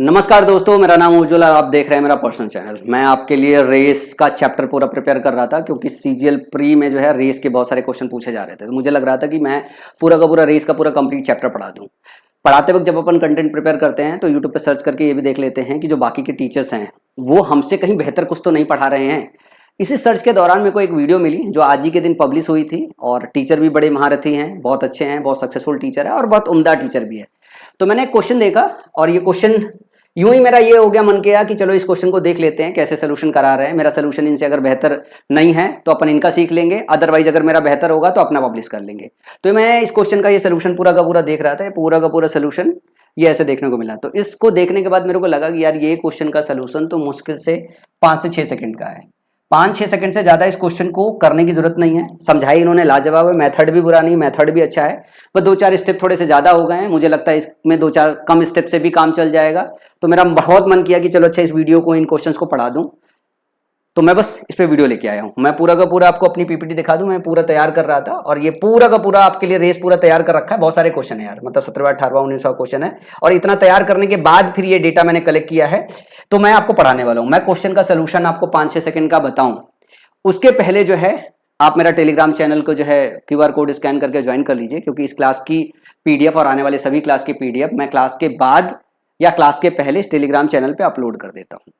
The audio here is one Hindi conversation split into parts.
नमस्कार दोस्तों, मेरा नाम उज्ज्वल, आप देख रहे हैं मेरा पर्सनल चैनल। मैं आपके लिए रेस का चैप्टर पूरा प्रिपेयर कर रहा था क्योंकि सीजीएल प्री में जो है रेस के बहुत सारे क्वेश्चन पूछे जा रहे थे। तो मुझे लग रहा था कि मैं पूरा का पूरा रेस का पूरा कंप्लीट चैप्टर पढ़ा दूं। पढ़ाते वक्त जब अपन कंटेंट प्रिपेयर करते हैं तो यूट्यूब पे सर्च करके ये भी देख लेते हैं कि जो बाकी के टीचर्स हैं वो हमसे कहीं बेहतर कुछ तो नहीं पढ़ा रहे हैं। इसी सर्च के दौरान मेरे को एक वीडियो मिली जो आज ही के दिन पब्लिश हुई थी, और टीचर भी बड़े महारथी हैं, बहुत अच्छे हैं, बहुत सक्सेसफुल टीचर है और बहुत उम्दा टीचर भी है। तो मैंने एक क्वेश्चन देखा और ये क्वेश्चन यूं ही मेरा ये हो गया, मन किया कि चलो इस क्वेश्चन को देख लेते हैं कैसे सोल्यूशन करा रहे हैं। मेरा सोल्यूशन इनसे अगर बेहतर नहीं है तो अपन इनका सीख लेंगे, अदरवाइज अगर मेरा बेहतर होगा तो अपना पब्लिश कर लेंगे। तो मैं इस क्वेश्चन का ये सोल्यूशन पूरा का पूरा देख रहा था, पूरा का पूरा सोल्यूशन ये ऐसे देखने को मिला। तो इसको देखने के बाद मेरे को लगा कि यार ये क्वेश्चन का सोल्यूशन तो मुश्किल से 5 से 6 सेकंड का है। 5-6 सेकंड से ज्यादा इस क्वेश्चन को करने की जरूरत नहीं है। समझाई इन्होंने लाजवाब है, मेथड भी बुरा नहीं, मेथड भी अच्छा है, बस 2-4 स्टेप थोड़े से ज्यादा हो गए हैं। मुझे लगता है इसमें 2-4 कम स्टेप से भी काम चल जाएगा। तो मेरा बहुत मन किया कि चलो अच्छा इस वीडियो को, इन क्वेश्चंस को पढ़ा दूं, तो मैं बस इस पे वीडियो लेके आया हूं। मैं पूरा का पूरा आपको अपनी पीपीटी दिखा दूं। मैं पूरा तैयार कर रहा था और ये पूरा का पूरा आपके लिए रेस पूरा तैयार कर रखा है। बहुत सारे क्वेश्चन है यार, मतलब 17वां 18वां 19वां क्वेश्चन है, और इतना तैयार करने के बाद फिर ये डेटा मैंने कलेक्ट किया है तो मैं आपको पढ़ाने वाला हूं। मैं क्वेश्चन का सोल्यूशन आपको 5-6 सेकंड का बताऊं उसके पहले जो है आप मेरा टेलीग्राम चैनल को जो है क्यूआर कोड स्कैन करके ज्वाइन कर लीजिए, क्योंकि इस क्लास की पीडीएफ और आने वाले सभी क्लास की पीडीएफ मैं क्लास के बाद या क्लास के पहले इस टेलीग्राम चैनल पे अपलोड कर देता हूं।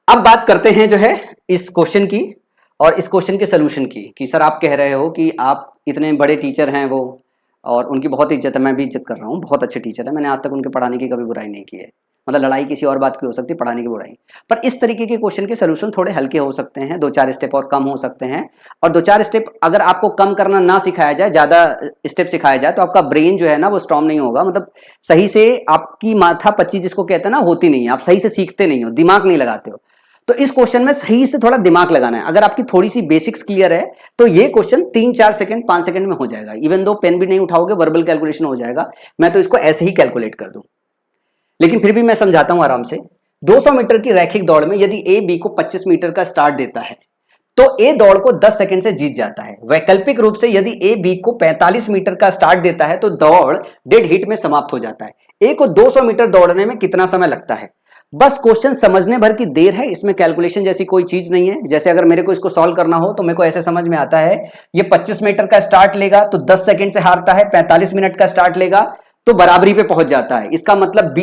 अब बात करते हैं जो है इस क्वेश्चन की और इस क्वेश्चन के सोल्यूशन की। कि सर आप कह रहे हो कि आप इतने बड़े टीचर हैं वो, और उनकी बहुत इज्जत है, मैं भी इज्जत कर रहा हूँ, बहुत अच्छे टीचर है, मैंने आज तक उनके पढ़ाने की कभी बुराई नहीं की है। मतलब लड़ाई किसी और बात की हो सकती है, पढ़ाने की बुराई। पर इस तरीके के क्वेश्चन के सोल्यूशन थोड़े हल्के हो सकते हैं, 2-4 स्टेप और कम हो सकते हैं। और 2-4 स्टेप अगर आपको कम करना ना सिखाया जाए, ज्यादा स्टेप सिखाया जाए, तो आपका ब्रेन जो है ना वो स्ट्रांग नहीं होगा। मतलब सही से आपकी माथा पच्ची जिसको कहते हैं ना होती नहीं है, आप सही से सीखते नहीं हो, दिमाग नहीं लगाते हो। तो इस क्वेश्चन में सही से थोड़ा दिमाग लगाना है। अगर आपकी थोड़ी सी बेसिक्स क्लियर है तो ये क्वेश्चन 3-4 सेकंड 5 सेकंड में हो जाएगा। इवन दो पेन भी नहीं उठाओगे, वर्बल कैलकुलेशन हो जाएगा। मैं तो इसको ऐसे ही कैलकुलेट कर दूं, लेकिन फिर भी मैं समझाता हूं आराम से। 200 मीटर की रैखिक दौड़ में यदि ए बी को 25 मीटर का स्टार्ट देता है तो ए दौड़ को 10 सेकंड से जीत जाता है। वैकल्पिक रूप से यदि ए बी को 45 मीटर का स्टार्ट देता है तो दौड़ डेड हिट में समाप्त हो जाता है। ए को 200 मीटर दौड़ने में कितना समय लगता है? बस क्वेश्चन समझने भर की देर है, इसमें कैलकुलेशन जैसी कोई चीज नहीं है। जैसे अगर मेरे को इसको सॉल्व करना हो तो मेरे को ऐसे समझ में आता है, ये 25 मीटर का स्टार्ट लेगा तो 10 सेकंड से हारता है, 45 मिनट का स्टार्ट लेगा तो बराबरी पे पहुंच जाता है। इसका मतलब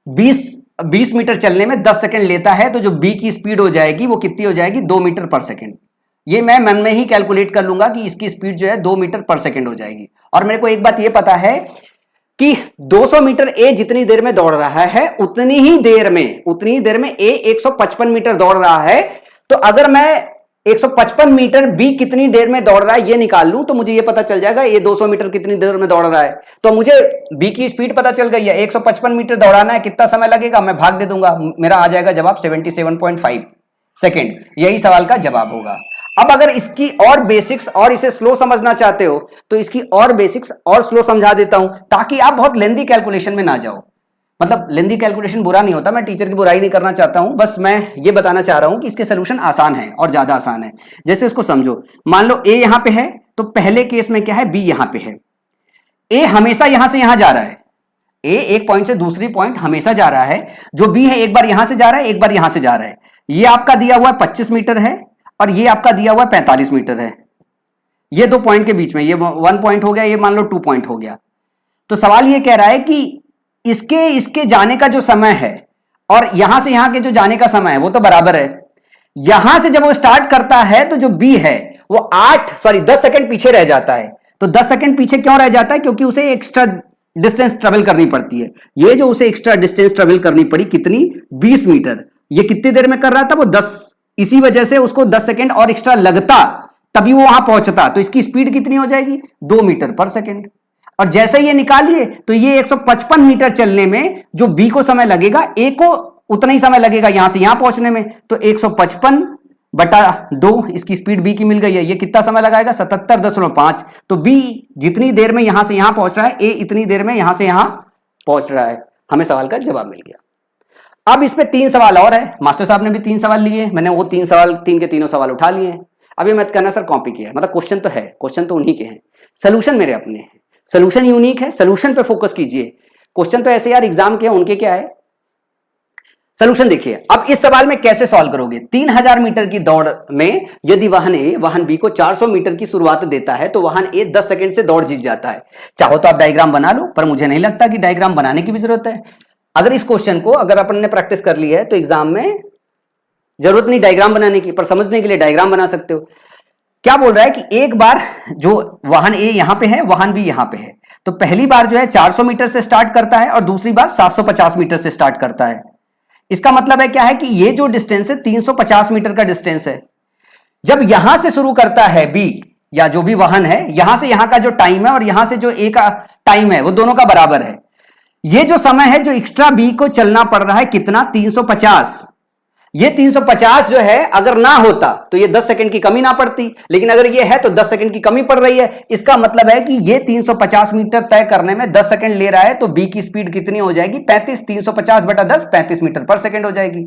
20 मीटर चलने में 10 सेकंड लेता है, तो जो बी की स्पीड हो जाएगी वो कितनी हो जाएगी? 2 मीटर पर सेकंड। ये मैं मन में ही कैलकुलेट कर लूंगा कि इसकी स्पीड जो है 2 मीटर पर सेकंड हो जाएगी। और मेरे को एक बात ये पता है कि 200 मीटर ए जितनी देर में दौड़ रहा है उतनी ही देर में ए 155 मीटर दौड़ रहा है। तो अगर मैं 155 मीटर बी कितनी देर में दौड़ रहा है ये निकाल लूं तो मुझे ये पता चल जाएगा ये 200 मीटर कितनी देर में दौड़ रहा है। तो मुझे बी की स्पीड पता चल गई है, 155 मीटर दौड़ाना है, कितना समय लगेगा, मैं भाग दे दूंगा, मेरा आ जाएगा जवाब 77.5 सेकेंड। यही सवाल का जवाब होगा। अब अगर इसकी और बेसिक्स और इसे स्लो समझना चाहते हो तो इसकी और बेसिक्स और स्लो समझा देता हूं, ताकि आप बहुत लेंदी कैलकुलेशन में ना जाओ। मतलब लेंदी कैलकुलेशन बुरा नहीं होता, मैं टीचर की बुराई नहीं करना चाहता हूं, बस मैं ये बताना चाह रहा हूं कि इसके सोल्यूशन आसान है और ज्यादा आसान है। जैसे उसको समझो, मान लो ए यहां पे है तो पहले केस में क्या है, बी यहां पे है। ए हमेशा यहां से यहां जा रहा है, ए एक पॉइंट से दूसरी पॉइंट हमेशा जा रहा है। जो बी है एक बार यहां से जा रहा है, एक बार यहां से जा रहा है। ये आपका दिया हुआ 25 मीटर है और ये आपका दिया हुआ 45 मीटर है। ये 2 पॉइंट के बीच में ये 1 पॉइंट हो गया, ये मान लो 2 पॉइंट हो गया। तो सवाल ये कह रहा है कि इसके जाने का जो समय है और यहां से यहां के जो जाने का समय है वो तो बराबर है। यहां से जब वो स्टार्ट करता है तो जो बी है वो 10 सेकंड पीछे रह जाता है। तो 10 सेकंड पीछे क्यों रह जाता है? क्योंकि उसे एक्स्ट्रा डिस्टेंस ट्रेवल करनी पड़ती है। ये जो उसे एक्स्ट्रा डिस्टेंस ट्रेवल करनी पड़ी कितनी? 20 मीटर। ये कितनी देर में कर रहा था? वो 10। इसी वजह से उसको 10 सेकंड और एक्स्ट्रा लगता तभी वो वहां पहुंचता। तो इसकी स्पीड कितनी हो जाएगी? 2 मीटर पर सेकंड। और जैसे ये निकालिए तो ये 155 मीटर चलने में जो बी को समय लगेगा, ए को उतना ही समय लगेगा यहां से यहां पहुंचने में। तो 155/2 इसकी स्पीड बी की मिल गई है। ये कितना समय लगाएगा? 77.5। तो बी जितनी देर में यहां से यहां पहुंच रहा है, ए इतनी देर में यहां से यहां पहुंच रहा है। हमें सवाल का जवाब मिल गया। अब इस पे 3 सवाल और है। मास्टर साहब ने भी 3 सवाल लिए, मैंने वो 3 सवाल 3 के तीनों सवाल उठा लिए। अभी मत कहना सर कॉपी किया है, मतलब क्वेश्चन तो है, क्वेश्चन तो उन्हीं के हैं, सोल्यूशन मेरे अपने हैं। सोल्यूशन यूनिक है, सोल्यूशन पे फोकस कीजिए। क्वेश्चन तो ऐसे यार एग्जाम के हैं, उनके क्या है। सोल्यूशन देखिए, अब इस सवाल में कैसे सॉल्व करोगे। 3000 मीटर की दौड़ में यदि वाहन ए वाहन बी को 400 मीटर की शुरुआत देता है तो वाहन ए 10 सेकंड से दौड़ जीत जाता है। चाहो तो आप डायग्राम बना लो, पर मुझे नहीं लगता कि डायग्राम बनाने की भी जरूरत है। अगर इस क्वेश्चन को अगर अपन ने प्रैक्टिस कर ली है तो एग्जाम में जरूरत नहीं डायग्राम बनाने की, पर समझने के लिए डायग्राम बना सकते हो। क्या बोल रहा है कि एक बार जो वाहन ए यहां पे है, वाहन बी यहां पे है, तो पहली बार जो है 400 मीटर से स्टार्ट करता है और दूसरी बार 750 मीटर से स्टार्ट करता है। इसका मतलब है क्या है कि ये जो डिस्टेंस है 350 मीटर का डिस्टेंस है। जब यहां से शुरू करता है बी या जो भी वाहन है, यहां से यहां का जो टाइम है और यहां से जो ए का टाइम है वो दोनों का बराबर है। ये जो समय है जो एक्स्ट्रा बी को चलना पड़ रहा है कितना, 350। ये 350 जो है अगर ना होता तो ये 10 सेकंड की कमी ना पड़ती, लेकिन अगर ये है तो 10 सेकंड की कमी पड़ रही है। इसका मतलब है कि ये 350 मीटर तय करने में 10 सेकंड ले रहा है, तो बी की स्पीड कितनी हो जाएगी, 35। 350 बटा 10 35 मीटर पर सेकंड हो जाएगी।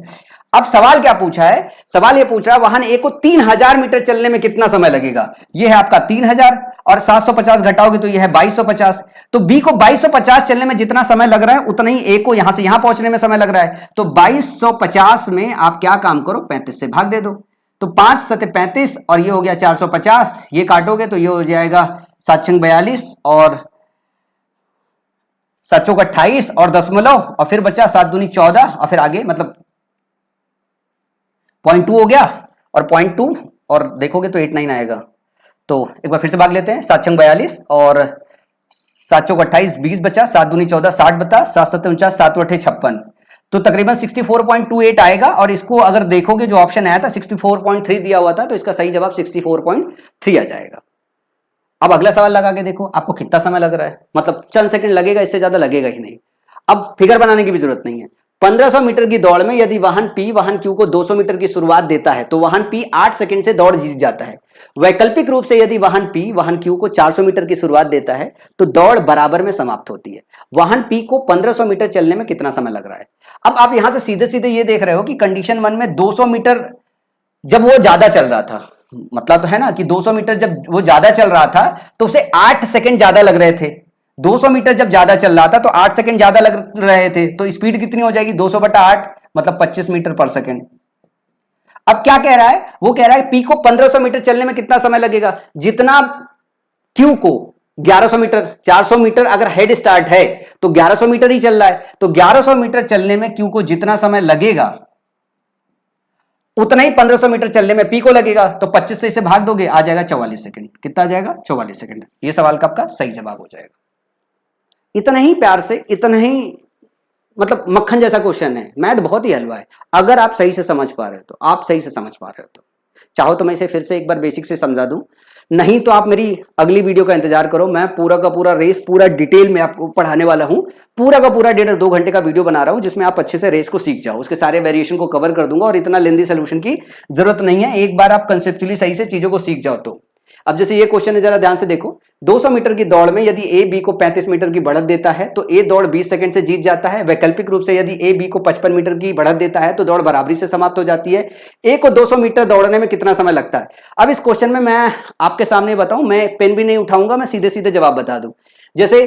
अब सवाल क्या पूछा है, सवाल ये पूछ रहा है वाहन ए को 3000 मीटर चलने में कितना समय लगेगा। ये है आपका 3000 और 750 घटाओगे तो ये है 2250। तो बी को 2250 चलने में जितना समय लग रहा है उतना ही ए को यहां से यहां पहुंचने में समय लग रहा है। तो 2250 में आप क्या काम करो, 35 से भाग दे दो। तो 5 सते 35 और ये हो गया 450, ये काटोगे तो ये हो जाएगा 7 छंग 42 और 7 चौक 28 और दशमलव और फिर बचा 7 दूनी 14 और फिर आगे मतलब 0.2 हो गया और 0.2 और देखोगे तो 89 आएगा। तो एक बार फिर से भाग लेते हैं, 7 छंग 42 और 7 चौक 28 20 बचा, 7 दूनी 14 60 बता, 7 सत्ते 49 7 अठे 56, तो तकरीबन 64.28 आएगा। और इसको अगर देखोगे जो ऑप्शन आया था 64.3 दिया हुआ था, तो इसका सही जवाब 64.3 आ जाएगा। अब अगला सवाल लगा के देखो आपको कितना समय लग रहा है, मतलब चंद सेकंड लगेगा, इससे ज्यादा लगेगा ही नहीं। अब फिगर बनाने की भी जरूरत नहीं है। 1500 मीटर की दौड़ में यदि वाहन पी वाहन क्यू को 200 मीटर की शुरुआत देता है तो वाहन पी 8 सेकंड से दौड़ जीत जाता है। वैकल्पिक रूप से यदि वाहन पी वाहन क्यू को 400 मीटर की शुरुआत देता है तो दौड़ बराबर में समाप्त होती है। वाहन पी को 1500 मीटर चलने में कितना समय लग रहा है। अब आप यहां से सीधे सीधे ये देख रहे हो कि कंडीशन 1 में 200 मीटर जब वो ज्यादा चल रहा था, मतलब तो है ना कि 200 मीटर जब वो ज्यादा चल रहा था तो उसे 8 सेकंड ज्यादा लग रहे थे। 200 मीटर जब ज्यादा चल रहा था तो 8 सेकंड ज्यादा लग रहे थे, तो स्पीड कितनी हो जाएगी 200 बटा 8 मतलब 25 मीटर पर सेकंड। अब क्या कह रहा है, वो कह रहा है पी को 1500 मीटर चलने में कितना समय लगेगा, जितना क्यू को 1100 मीटर 400 मीटर अगर हेड स्टार्ट है तो 1100 मीटर ही चल रहा है, तो 1100 मीटर चलने में क्यू को जितना समय लगेगा उतना ही 1500 मीटर चलने में पी को लगेगा। तो 25 से इसे भाग दोगे आ जाएगा 44 सेकंड। कितना आ जाएगा 44 सेकंड। ये सवाल का आपका सही जवाब हो जाएगा। इतना ही प्यार से, इतना ही मतलब मक्खन जैसा क्वेश्चन है, मैथ बहुत ही हलवा है। अगर आप सही से समझ पा रहे हो तो, आप सही से समझ पा रहे हो तो चाहो तो मैं इसे फिर से एक बार बेसिक से समझा दूं, नहीं तो आप मेरी अगली वीडियो का इंतजार करो। मैं पूरा का पूरा रेस पूरा डिटेल में आपको पढ़ाने वाला हूं। पूरा का पूरा 1.5-2 घंटे का वीडियो बना रहा हूं जिसमें आप अच्छे से रेस को सीख जाओ, उसके सारे वेरिएशन को कवर कर दूंगा और इतना लेंदी सोल्यूशन की जरूरत नहीं है। एक बार आप कंसेप्चुअली सही से चीजों को सीख जाओ तो। अब जैसे ये क्वेश्चन है, जरा ध्यान से देखो। 200 मीटर की दौड़ में यदि ए बी को 35 मीटर की बढ़त देता है तो ए दौड़ 20 सेकंड से जीत जाता है। वैकल्पिक रूप से यदि ए बी को 55 मीटर की बढ़त देता है तो दौड़ बराबरी से समाप्त हो जाती है। ए को 200 मीटर दौड़ने में कितना समय लगता है। अब इस क्वेश्चन में मैं आपके सामने बताऊं, मैं पेन भी नहीं उठाऊंगा, मैं सीधे सीधे जवाब बता दूं। जैसे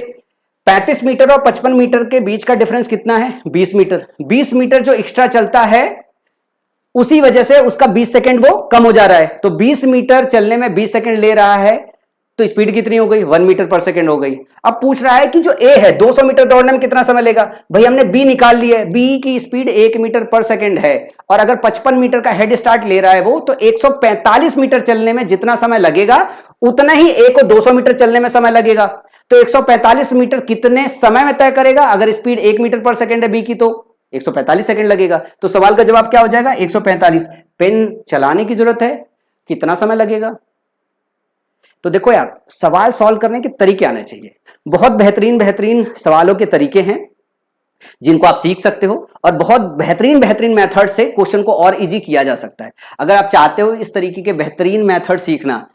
35 मीटर और 55 मीटर के बीच का डिफरेंस कितना है, 20 मीटर। 20 मीटर जो एक्स्ट्रा चलता है उसी वजह से उसका 20 सेकंड वो कम हो जा रहा है। तो 20 मीटर चलने में 20 सेकंड ले रहा है तो स्पीड कितनी हो गई, 1 मीटर पर सेकंड हो गई। अब पूछ रहा है कि जो ए है 200 मीटर दौड़ने में कितना समय लेगा। भाई हमने बी निकाल ली है, बी की स्पीड 1 मीटर पर सेकंड है और अगर 55 मीटर का हेड स्टार्ट ले रहा है वो, तो 145 मीटर चलने में जितना समय लगेगा उतना ही ए को 200 मीटर चलने में समय लगेगा। तो 145 मीटर कितने समय में तय करेगा, अगर स्पीड 1 मीटर पर सेकंड है बी की तो 145 सेकंड लगेगा। तो सवाल का जवाब क्या हो जाएगा 145। पेन चलाने की जरूरत है, कितना समय लगेगा। तो देखो यार, सवाल सॉल्व करने के तरीके आने चाहिए। बहुत बेहतरीन बेहतरीन सवालों के तरीके हैं जिनको आप सीख सकते हो और बहुत बेहतरीन बेहतरीन मेथड से क्वेश्चन को और इजी किया जा सकता है। अगर आप चाहते हो इस तरीके के बेहतरीन मेथड सीखना,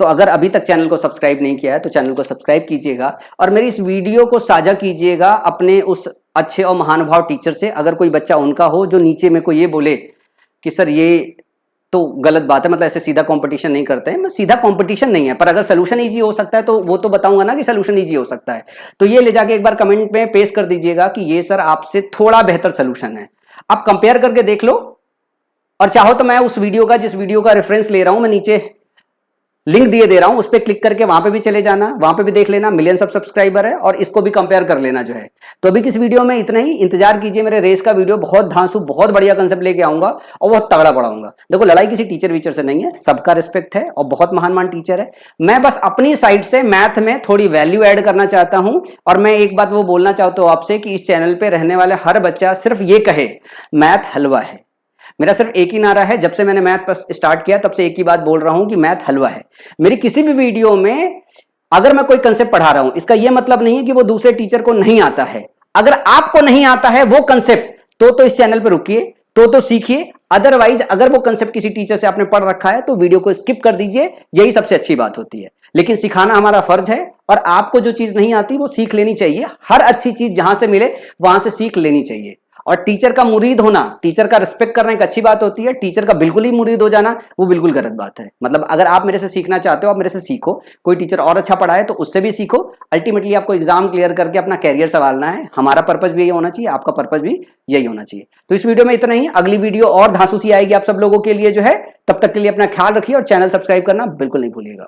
तो अगर अभी तक चैनल को सब्सक्राइब नहीं किया है तो चैनल को सब्सक्राइब कीजिएगा और मेरी इस वीडियो को साझा कीजिएगा अपने उस अच्छे और महानुभाव टीचर से। अगर कोई बच्चा उनका हो जो नीचे में को ये बोले कि सर ये तो गलत बात है, मतलब ऐसे सीधा कंपटीशन नहीं करते हैं। मैं सीधा कंपटीशन नहीं है, पर अगर सोल्यूशन इजी हो सकता है तो वो तो बताऊंगा ना कि सोल्यूशन इजी हो सकता है। तो ये ले जाके एक बार कमेंट में पेश कर दीजिएगा कि ये सर आपसे थोड़ा बेहतर सोल्यूशन है। आप कंपेयर करके देख लो, और चाहो तो मैं उस वीडियो का, जिस वीडियो का रेफरेंस ले रहा हूं, मैं नीचे लिंक दिए दे रहा हूं, उस पर क्लिक करके वहां पे भी चले जाना, वहां पे भी देख लेना, मिलियन सब सब्सक्राइबर है, और इसको भी कंपेयर कर लेना जो है। तो अभी किस वीडियो में इतना ही, इंतजार कीजिए मेरे रेस का वीडियो, बहुत धांसू बहुत बढ़िया कंसेप्ट लेके आऊंगा और बहुत तगड़ा पढ़ाऊंगा। देखो लड़ाई किसी टीचर वीचर से नहीं है, सबका रिस्पेक्ट है और बहुत महान महान टीचर है। मैं बस अपनी साइड से मैथ में थोड़ी वैल्यू ऐड करना चाहता हूं, और मैं एक बात वो बोलना चाहता हूं आपसे कि इस चैनल पे रहने वाले हर बच्चा सिर्फ ये कहे, मैथ हलवा है। मेरा सिर्फ एक ही नारा है, जब से मैंने मैथ स्टार्ट किया तब से एक ही बात बोल रहा हूं कि मैथ हलवा है। मेरी किसी भी वीडियो में अगर मैं कोई कंसेप्ट पढ़ा रहा हूं, इसका यह मतलब नहीं है कि वो दूसरे टीचर को नहीं आता है। अगर आपको नहीं आता है वो कंसेप्ट, तो इस चैनल पर रुकिए, तो सीखिए। अदरवाइज अगर वो कंसेप्ट किसी टीचर से आपने पढ़ रखा है तो वीडियो को स्किप कर दीजिए, यही सबसे अच्छी बात होती है। लेकिन सिखाना हमारा फर्ज है, और आपको जो चीज नहीं आती वो सीख लेनी चाहिए। हर अच्छी चीज जहां से मिले वहां से सीख लेनी चाहिए। और टीचर का मुरीद होना, टीचर का रिस्पेक्ट करना एक अच्छी बात होती है। टीचर का बिल्कुल ही मुरीद हो जाना वो बिल्कुल गलत बात है। मतलब अगर आप मेरे से सीखना चाहते हो, आप मेरे से सीखो। कोई टीचर और अच्छा पढ़ाए तो उससे भी सीखो। अल्टीमेटली आपको एग्जाम क्लियर करके अपना कैरियर संभालना है। हमारा पर्पज भी यही होना चाहिए, आपका पर्पज भी यही होना चाहिए। तो इस वीडियो में इतना ही। अगली वीडियो और धांसू सी आएगी आप सब लोगों के लिए जो है। तब तक के लिए अपना ख्याल रखिए और चैनल सब्सक्राइब करना बिल्कुल नहीं भूलिएगा।